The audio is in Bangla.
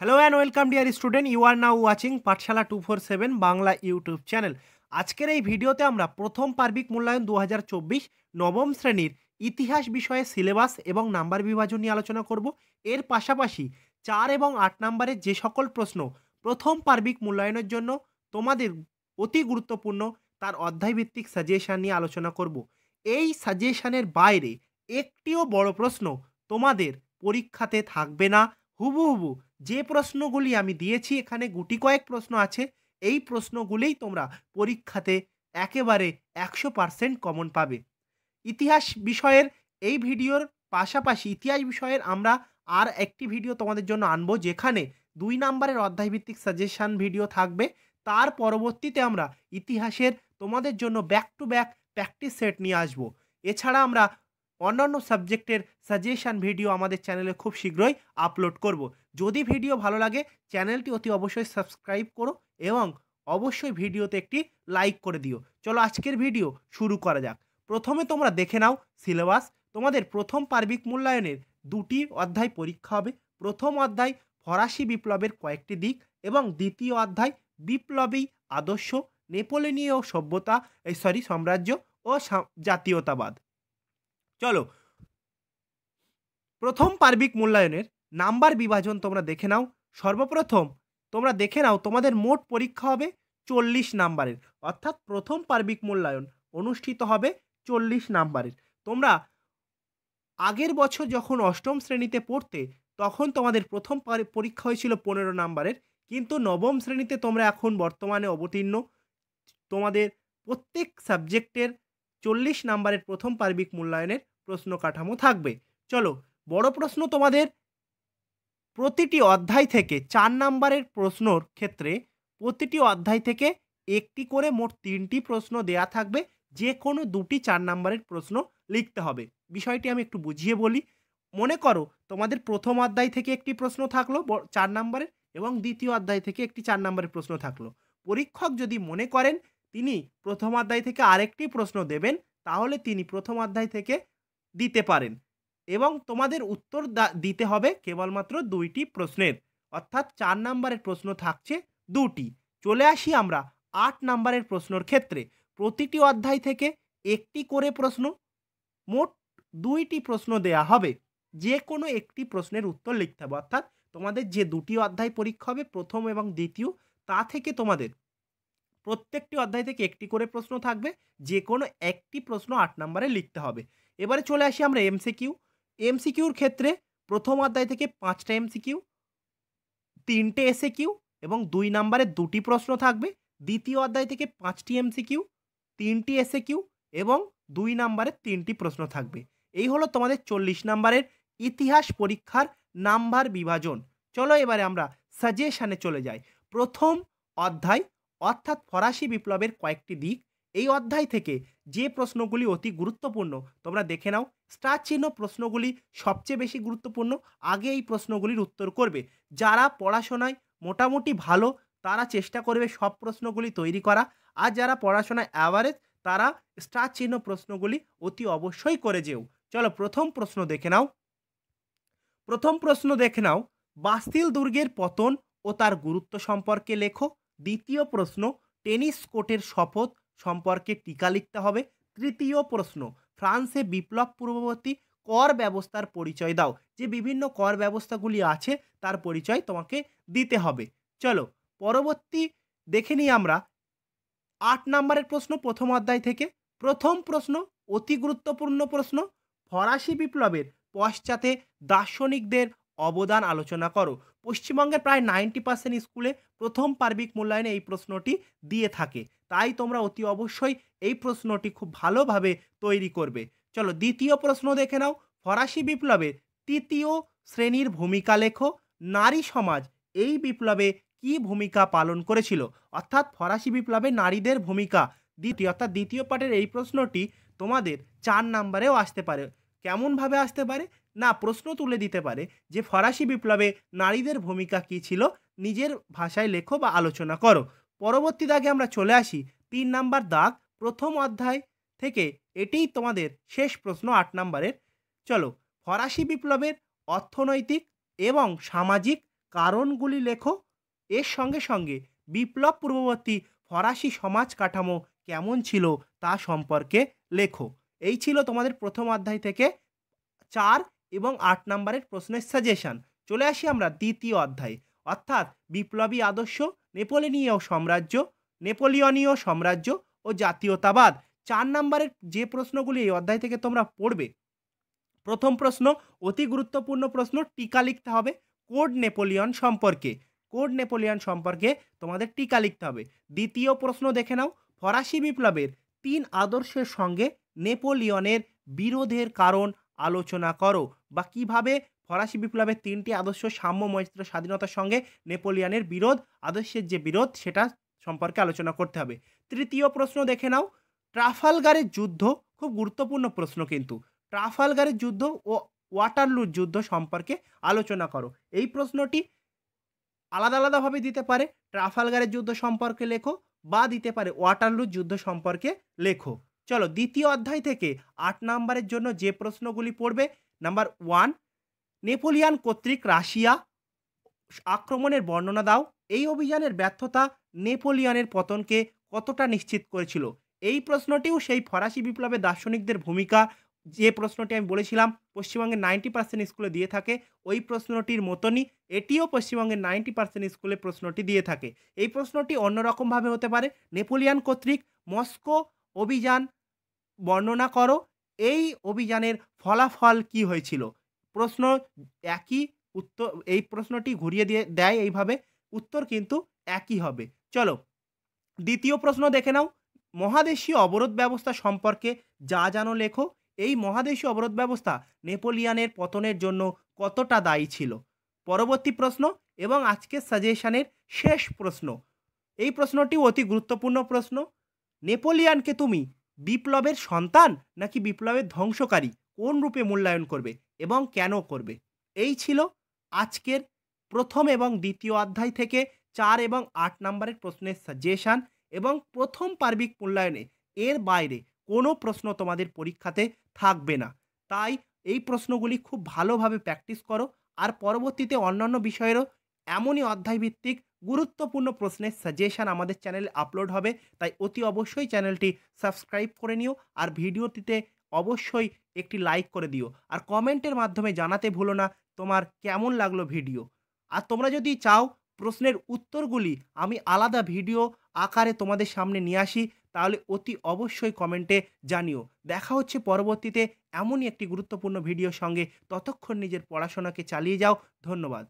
Hello and welcome dear student, you are now watching Pathshala 247 Bangla YouTube channel. আজকের এই ভিডিওতে আমরা প্রথম পার্বিক মূল্যায়ন 2024 নবম শ্রেণীর ইতিহাস বিষয়ে সিলেবাস এবং নাম্বার বিভাজন নিয়ে আলোচনা করব। এর পাশাপাশি 4 এবং 8 নাম্বারের যে সকল প্রশ্ন প্রথম পার্বিক মূল্যায়নের জন্য তোমাদের অতি গুরুত্বপূর্ণ তার অধ্যায়ভিত্তিক সাজেশান নিয়ে আলোচনা করব। এই সাজেশানের বাইরে একটিও বড় প্রশ্ন তোমাদের পরীক্ষাতে থাকবে না। হুবহু যে প্রশ্নগুলি আমি দিয়েছি, এখানে গুটি কয়েক প্রশ্ন আছে, এই প্রশ্নগুলিই তোমরা পরীক্ষাতে একেবারে 100% কমন পাবে। ইতিহাস বিষয়ের এই ভিডিওর পাশাপাশি ইতিহাস বিষয়ের আমরা আর একটি ভিডিও তোমাদের জন্য আনবো, যেখানে 2 নাম্বারের অধ্যায়ভিত্তিক সাজেশান ভিডিও থাকবে। তার পরবর্তীতে আমরা ইতিহাসের তোমাদের জন্য back to back practice set নিয়ে আসবো। এছাড়া আমরা অন্যান্য সাবজেক্টের সাজেশান ভিডিও আমাদের চ্যানেলে খুব শীঘ্রই আপলোড করব। যদি ভিডিও ভালো লাগে চ্যানেলটি অতি অবশ্যই সাবস্ক্রাইব করো এবং অবশ্যই ভিডিওতে একটি লাইক করে দিও। চলো আজকের ভিডিও শুরু করা যাক। প্রথমে তোমরা দেখে নাও সিলেবাস। তোমাদের প্রথম পার্বিক মূল্যায়নের 2টি অধ্যায় পরীক্ষা হবে। প্রথম অধ্যায় ফরাসি বিপ্লবের কয়েকটি দিক এবং দ্বিতীয় অধ্যায় বিপ্লবী আদর্শ, নেপোলিয়নীয় সভ্যতা সাম্রাজ্য ও জাতীয়তাবাদ। চলো প্রথম পার্বিক মূল্যায়নের নাম্বার বিভাজন তোমরা দেখে নাও। সর্বপ্রথম তোমরা দেখে নাও তোমাদের মোট পরীক্ষা হবে 40 নাম্বারের, অর্থাৎ প্রথম পার্বিক মূল্যায়ন অনুষ্ঠিত হবে 40 নাম্বারের। তোমরা আগের বছর যখন অষ্টম শ্রেণীতে পড়তে তখন তোমাদের প্রথম পরীক্ষা হয়েছিল 15 নাম্বারের, কিন্তু নবম শ্রেণীতে তোমরা এখন বর্তমানে অবতীর্ণ। তোমাদের প্রত্যেক সাবজেক্টের 40 নাম্বারের প্রথম পার্বিক মূল্যায়নের প্রশ্ন কাঠামো থাকবে। চলো বড় প্রশ্ন তোমাদের প্রতিটি অধ্যায় থেকে 4 নাম্বারের প্রশ্নর ক্ষেত্রে প্রতিটি অধ্যায় থেকে একটি করে মোট 3টি প্রশ্ন দেয়া থাকবে। যে কোনো 2টি 4 নাম্বারের প্রশ্ন লিখতে হবে। বিষয়টি আমি একটু বুঝিয়ে বলি। মনে করো তোমাদের প্রথম অধ্যায় থেকে একটি প্রশ্ন থাকলো 4 নাম্বারের এবং দ্বিতীয় অধ্যায় থেকে একটি 4 নাম্বারের প্রশ্ন থাকলো। পরীক্ষক যদি মনে করেন তিনি প্রথম অধ্যায় থেকে আরেকটি প্রশ্ন দেবেন, তাহলে তিনি প্রথম অধ্যায় থেকে দিতে পারেন এবং তোমাদের উত্তর দিতে হবে কেবলমাত্র 2টি প্রশ্নের, অর্থাৎ 4 নাম্বারের প্রশ্ন থাকছে 2টি। চলে আসি আমরা 8 নাম্বারের প্রশ্নর ক্ষেত্রে। প্রতিটি অধ্যায় থেকে একটি করে প্রশ্ন, মোট 2টি প্রশ্ন দেয়া হবে। যে কোনো একটি প্রশ্নের উত্তর লিখতে হবে, অর্থাৎ তোমাদের যে 2টি অধ্যায় পরীক্ষা হবে প্রথম এবং দ্বিতীয়, তা থেকে তোমাদের প্রত্যেকটি অধ্যায় থেকে একটি করে প্রশ্ন থাকবে। যে কোনো একটি প্রশ্ন 8 নাম্বারে লিখতে হবে। এবারে চলে আসি আমরা এমসিকিউ। এমসিকিউর ক্ষেত্রে প্রথম অধ্যায় থেকে 5টা এমসিকিউ, 3টে এসএকিউ এবং 2 নাম্বারের 2টি প্রশ্ন থাকবে। দ্বিতীয় অধ্যায় থেকে 5টি এমসিকিউ, 3টি এসএকিউ এবং 2 নাম্বারের 3টি প্রশ্ন থাকবে। এই হলো তোমাদের 40 নাম্বারের ইতিহাস পরীক্ষার নাম্বার বিভাজন। চলো এবারে আমরা সাজেশানে চলে যাই। প্রথম অধ্যায় অর্থাৎ ফরাসি বিপ্লবের কয়েকটি দিক। এই অধ্যায় থেকে যে প্রশ্নগুলি অতি গুরুত্বপূর্ণ তোমরা দেখে নাও। স্টার চিহ্ন প্রশ্নগুলি সবচেয়ে বেশি গুরুত্বপূর্ণ। আগে এই প্রশ্নগুলির উত্তর করবে। যারা পড়াশোনায় মোটামুটি ভালো তারা চেষ্টা করবে সব প্রশ্নগুলি তৈরি করা, আর যারা পড়াশোনায় অ্যাভারেজ তারা স্টার চিহ্ন প্রশ্নগুলি অতি অবশ্যই করে যেও। চলো প্রথম প্রশ্ন দেখে নাও। প্রথম প্রশ্ন দেখে নাও, বাস্তিল দুর্গের পতন ও তার গুরুত্ব সম্পর্কে লেখো। দ্বিতীয় প্রশ্ন, টেনিস কোর্টের শপথ সম্পর্কে টিকা লিখতে হবে। তৃতীয় প্রশ্ন, ফ্রান্সে বিপ্লব পূর্ববর্তী কর ব্যবস্থার পরিচয় দাও। যে বিভিন্ন কর ব্যবস্থাগুলি আছে তার পরিচয় তোমাকে দিতে হবে। চলো পরবর্তী দেখে নিই আমরা 8 নাম্বারের প্রশ্ন প্রথম অধ্যায় থেকে। প্রথম প্রশ্ন অতি গুরুত্বপূর্ণ প্রশ্ন, ফরাসি বিপ্লবের পশ্চাতে দার্শনিকদের অবদান আলোচনা করো। পশ্চিমবঙ্গের প্রায় 90% স্কুলে প্রথম পার্বিক মূল্যায়নে এই প্রশ্নটি দিয়ে থাকে, তাই তোমরা অতি অবশ্যই এই প্রশ্নটি খুব ভালোভাবে তৈরি করবে। চলো দ্বিতীয় প্রশ্ন দেখে নাও, ফরাসি বিপ্লবের তৃতীয় শ্রেণীর ভূমিকা লেখো। নারী সমাজ এই বিপ্লবে কি ভূমিকা পালন করেছিল, অর্থাৎ ফরাসি বিপ্লবে নারীদের ভূমিকা। দ্বিতীয় পার্টের এই প্রশ্নটি তোমাদের 4 নাম্বারেও আসতে পারে। কেমনভাবে আসতে পারে না, প্রশ্ন তুলে দিতে পারে যে ফরাসি বিপ্লবে নারীদের ভূমিকা কী ছিল, নিজের ভাষায় লেখো বা আলোচনা করো। পরবর্তী দাগে আমরা চলে আসি 3 নাম্বার দাগ প্রথম অধ্যায় থেকে। এটিই তোমাদের শেষ প্রশ্ন 8 নাম্বারের। চলো ফরাসি বিপ্লবের অর্থনৈতিক এবং সামাজিক কারণগুলি লেখো। এর সঙ্গে সঙ্গে বিপ্লব পূর্ববর্তী ফরাসি সমাজ কাঠামো কেমন ছিল তা সম্পর্কে লেখো। এই ছিল তোমাদের প্রথম অধ্যায় থেকে 4 এবং 8 নম্বরের প্রশ্নের সাজেশন। চলে আসি আমরা দ্বিতীয় অধ্যায়ে, অর্থাৎ বিপ্লবী আদর্শ, নেপোলিয়নীয় সাম্রাজ্য ও জাতীয়তাবাদ। 4 নম্বরের যে প্রশ্নগুলি এই অধ্যায় থেকে তোমরা পড়বে, প্রথম প্রশ্ন অতি গুরুত্বপূর্ণ প্রশ্ন, টিকা লিখতে হবে কোড নেপোলিয়ন সম্পর্কে তোমাদের টিকা লিখতে হবে। দ্বিতীয় প্রশ্ন দেখে নাও, ফরাসি বিপ্লবের 3 আদর্শের সঙ্গে নেপোলিয়নের বিরোধের কারণ আলোচনা করো, বা কিভাবে ফরাসি বিপ্লবের 3টি আদর্শ সাম্য, মৈত্র, স্বাধীনতার সঙ্গে নেপোলিয়নের আদর্শের যে বিরোধ সেটা সম্পর্কে আলোচনা করতে হবে। তৃতীয় প্রশ্ন দেখে নাও, ট্রাফালগারের যুদ্ধ, খুব গুরুত্বপূর্ণ প্রশ্ন কিন্তু, ট্রাফালগারের যুদ্ধ ও ওয়াটারলুর যুদ্ধ সম্পর্কে আলোচনা করো। এই প্রশ্নটি আলাদা আলাদাভাবে দিতে পারে, ট্রাফালগারের যুদ্ধ সম্পর্কে লেখো বা দিতে পারে ওয়াটারলুর যুদ্ধ সম্পর্কে লেখো। চলো দ্বিতীয় অধ্যায় থেকে 8 নম্বরের জন্য যে প্রশ্নগুলি পড়বে, নাম্বার 1, নেপোলিয়ন কর্তৃক রাশিয়া আক্রমণের বর্ণনা দাও। এই অভিযানের ব্যর্থতা নেপোলিয়নের পতনকে কতটা নিশ্চিত করেছিল? এই প্রশ্নটিও সেই ফরাসি বিপ্লবের দার্শনিকদের ভূমিকা, যে প্রশ্নটি আমি বলেছিলাম পশ্চিমবঙ্গের 90% স্কুলে দিয়ে থাকে, ওই প্রশ্নটির মতনই এটিও পশ্চিমবঙ্গের 90% স্কুলে প্রশ্নটি দিয়ে থাকে। এই প্রশ্নটি অন্যরকমভাবে হতে পারে, নেপোলিয়ন কর্তৃক মস্কো অভিযান বর্ণনা করো, এই অভিযানের ফলাফল কি হয়েছিল? প্রশ্ন একই, উত্তর এই প্রশ্নটি ঘুরিয়ে দিয়ে দেয় এইভাবে, উত্তর কিন্তু একই হবে। চলো দ্বিতীয় প্রশ্ন দেখে নাও, মহাদেশীয় অবরোধ ব্যবস্থা সম্পর্কে যা জানো লেখো। এই মহাদেশীয় অবরোধ ব্যবস্থা নেপোলিয়নের পতনের জন্য কতটা দায়ী ছিল? পরবর্তী প্রশ্ন এবং আজকের সাজেশনের শেষ প্রশ্ন, এই প্রশ্নটি অতি গুরুত্বপূর্ণ প্রশ্ন, নেপোলিয়নকে তুমি বিপ্লবের সন্তান নাকি বিপ্লবের ধ্বংসকারী কোন রূপে মূল্যায়ন করবে এবং কেন করবে? এই ছিল আজকের প্রথম এবং দ্বিতীয় অধ্যায় থেকে 4 এবং 8 নম্বরের প্রশ্নের সাজেশন, এবং প্রথম পার্বিক মূল্যায়নে এর বাইরে কোনো প্রশ্ন তোমাদের পরীক্ষাতে থাকবে না। তাই এই প্রশ্নগুলি খুব ভালোভাবে প্র্যাকটিস করো, আর পরবর্তীতে অন্যান্য বিষয়েরও এমনই অধ্যায়ভিত্তিক গুরুত্বপূর্ণ প্রশ্নের সাজেশন আমাদের চ্যানেলে আপলোড হবে। তাই অতি অবশ্যই চ্যানেলটি সাবস্ক্রাইব করে নিও, আর ভিডিওটিতে অবশ্যই একটি লাইক করে দিও, আর কমেন্টের মাধ্যমে জানাতে ভুলো না তোমার কেমন লাগলো ভিডিও। আর তোমরা যদি চাও প্রশ্নের উত্তরগুলি আমি আলাদা ভিডিও আকারে তোমাদের সামনে নিয়ে আসি, তাহলে অতি অবশ্যই কমেন্টে জানিও। দেখা হচ্ছে পরবর্তীতে এমনই একটি গুরুত্বপূর্ণ ভিডিওর সঙ্গে। ততক্ষণ নিজের পড়াশোনাকে চালিয়ে যাও। ধন্যবাদ।